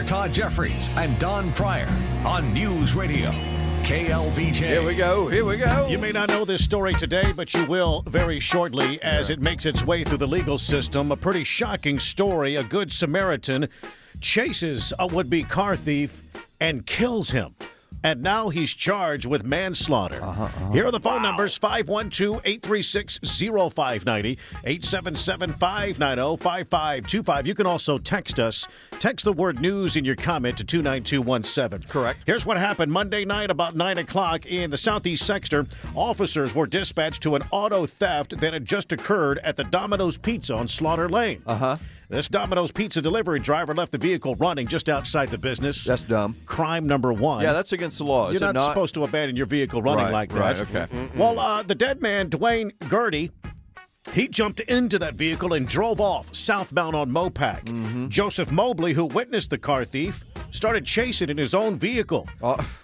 Todd Jeffries and Don Pryor on News Radio KLBJ. Here we go. You may not know this story today, but you will very shortly as it makes its way through the legal system. A pretty shocking story. A good Samaritan chases a would-be car thief and kills him. And now he's charged with manslaughter. Here are the phone numbers, 512-836-0590, 877-590-5525. You can also text us. Text the word news in your comment to 29217. Correct. Here's what happened Monday night about 9 o'clock in the southeast sector. Officers were dispatched to an auto theft that had just occurred at the Domino's Pizza on Slaughter Lane. This Domino's Pizza delivery driver left the vehicle running just outside the business. That's dumb. Crime number one. Yeah, that's against the law. You're not supposed to abandon your vehicle running like that. Right, okay. Well, the dead man, Dwayne Gertie, he jumped into that vehicle and drove off southbound on Mopac. Joseph Mobley, who witnessed the car thief, started chasing in his own vehicle.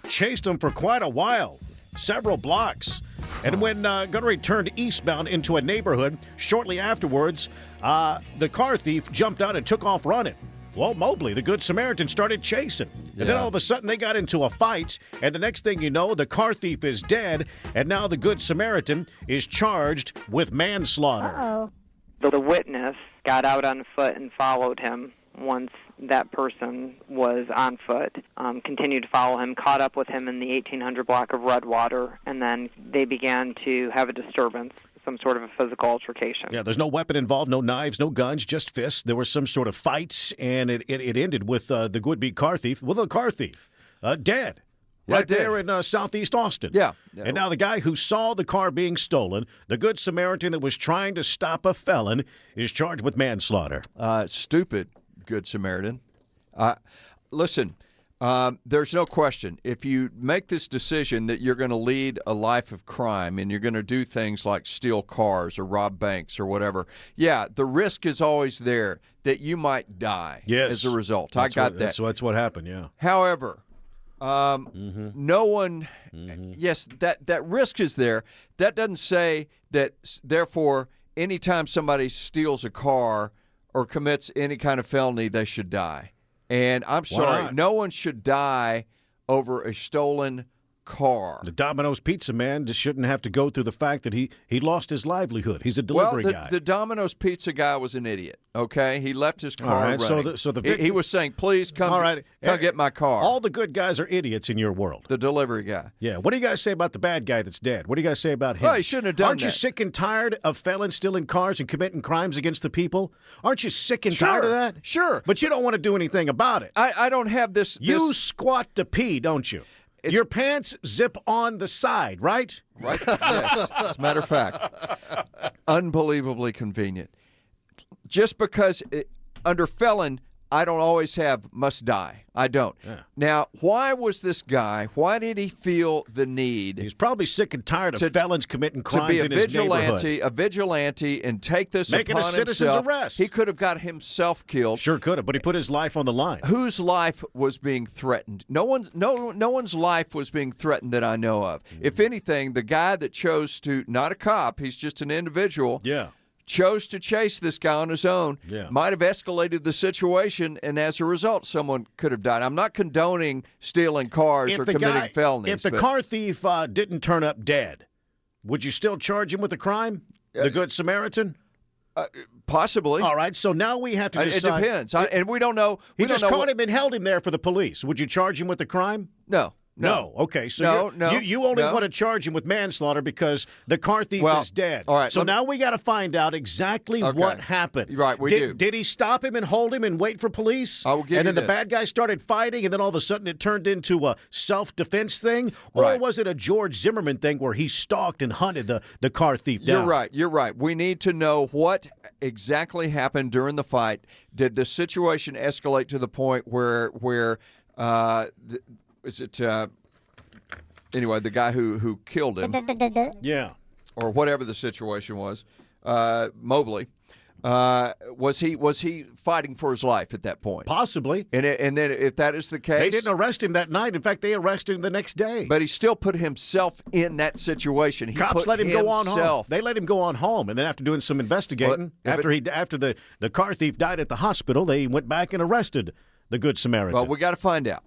Chased him for quite a while, several blocks. And when Gunnery turned eastbound into a neighborhood, shortly afterwards, the car thief jumped out and took off running. Well, Mobley, the Good Samaritan, started chasing. And then all of a sudden, they got into a fight. And the next thing you know, the car thief is dead. And now the Good Samaritan is charged with manslaughter. The witness got out on foot and followed him once that person was on foot, continued to follow him, caught up with him in the 1800 block of Redwater, and then they began to have a disturbance, some sort of a physical altercation. Yeah, there's no weapon involved, no knives, no guns, just fists. There was some sort of fights, and it ended with the would-be car thief, dead. Right there in southeast Austin. Yeah. And now the guy who saw the car being stolen, the Good Samaritan that was trying to stop a felon, is charged with manslaughter. Stupid Good Samaritan. Listen, there's no question. If you make this decision that you're going to lead a life of crime and you're going to do things like steal cars or rob banks or whatever, the risk is always there that you might die as a result. I got that. That's what happened, yeah. However, no one, yes, that risk is there. That doesn't say that, therefore, anytime somebody steals a car or commits any kind of felony, they should die. And I'm sorry, no one should die over a stolen car. The Domino's Pizza man just shouldn't have to go through the fact that he lost his livelihood. He's a delivery guy. The Domino's Pizza guy was an idiot, okay? He left his car running. He was saying, please come get my car. All the good guys are idiots in your world. The delivery guy. Yeah. What do you guys say about the bad guy that's dead? What do you guys say about him? Well, he shouldn't have done Aren't you sick and tired of felons stealing cars and committing crimes against the people? Aren't you sick and tired of that? Sure. But you don't want to do anything about it. I don't have this. You squat to pee, don't you? Your pants zip on the side, right? Right. Yes. As a matter of fact, unbelievably convenient. Just because under felon, I don't always have must die. I don't. Yeah. Now, why was this guy, why did he feel the need? He's probably sick and tired of felons committing crimes in his neighborhood. A vigilante and take this Making upon a citizen's himself. arrest. He could have got himself killed. Sure could have, but he put his life on the line. Whose life was being threatened? No one's life was being threatened that I know of. If anything, the guy that chose to, not a cop, he's just an individual. Yeah. Chose to chase this guy on his own, might have escalated the situation, and as a result, someone could have died. I'm not condoning stealing cars or committing felonies. If the car thief didn't turn up dead, would you still charge him with a crime? The Good Samaritan? Possibly. All right, so now we have to decide. It depends, and we don't know. He just caught him and held him there for the police. Would you charge him with a crime? No. Okay. So you only want to charge him with manslaughter because the car thief is dead. All right. So now we got to find out exactly what happened. Right. We do. Did he stop him and hold him and wait for police? I will give you And then this. the bad guy started fighting, and then all of a sudden it turned into a self-defense thing? Or was it a George Zimmerman thing where he stalked and hunted the car thief down? You're right. We need to know what exactly happened during the fight. Did the situation escalate to the point where anyway, the guy who killed him, or whatever the situation was, Mobley, was he fighting for his life at that point? Possibly. And then if that is the case, they didn't arrest him that night. In fact, they arrested him the next day. But he still put himself in that situation. Cops let him go on home. They let him go on home, and then after doing some investigating, after the car thief died at the hospital, they went back and arrested the Good Samaritan? Well, we got to find out.